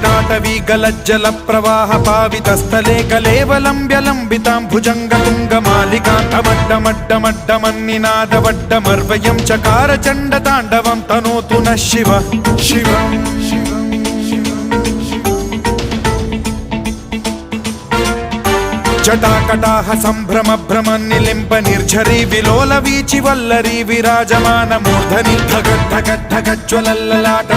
विकटाटवी गलज्जल प्रवाह पावितस्थले कलेवलम्ब्यलम्बितां भुजङ्गतुङ्गमालिकान्तमड्डमड्डमड्डमन्निनादवड्डमर्वयं चकार चण्डताण्डवं तनोतु नः शिवः शिवम् जटाकटाह संभ्रम भ्रम निलिम्ब निर्झरी विलोल वीचि वल्लरी विराजमान मूर्धनि धगद्धगद्धगज्ज्वलल्ललाट